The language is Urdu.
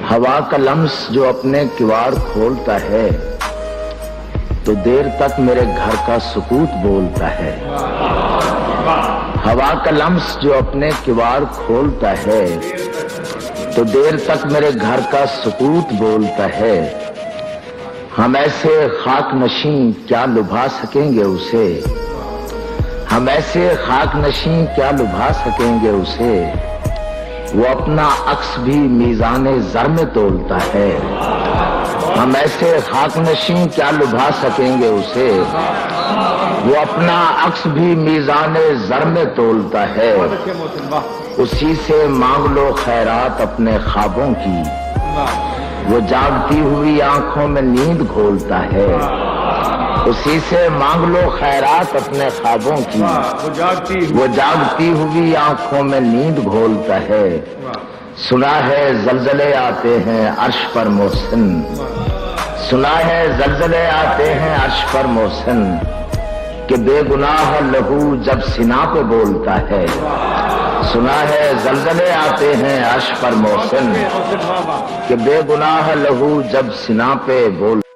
ہوا کا لمس جو اپنے کواڑ کھولتا ہے تو دیر تک میرے گھر کا سکوت بولتا ہے. ہوا کا لمس جو اپنے کواڑ کھولتا ہے تو دیر تک میرے گھر کا سکوت بولتا ہے. ہم ایسے خاک نشین کیا لبھا سکیں گے اسے, ہم ایسے خاک نشین کیا لبھا سکیں گے اسے, وہ اپنا عکس بھی میزان زر میں تولتا ہے. ہم ایسے خاک نشین کیا لبھا سکیں گے اسے, وہ اپنا عکس بھی میزان زر میں تولتا ہے. اسی سے مانگ لو خیرات اپنے خوابوں کی, وہ جاگتی ہوئی آنکھوں میں نیند گھولتا ہے. اسی سے مانگ لو خیرات اپنے خوابوں کی, وہ جاگتی ہوئی آنکھوں میں نیند گھولتا ہے. سنا ہے زلزلے آتے ہیں عرش پر محسن, سنا ہے زلزلے آتے ہیں عرش پر محسن, کہ بے گناہ لہو جب سنا پہ بولتا ہے. سنا ہے زلزلے آتے ہیں عرش پر محسن, کہ بے گناہ لہو جب سنا پہ بولتا ہے.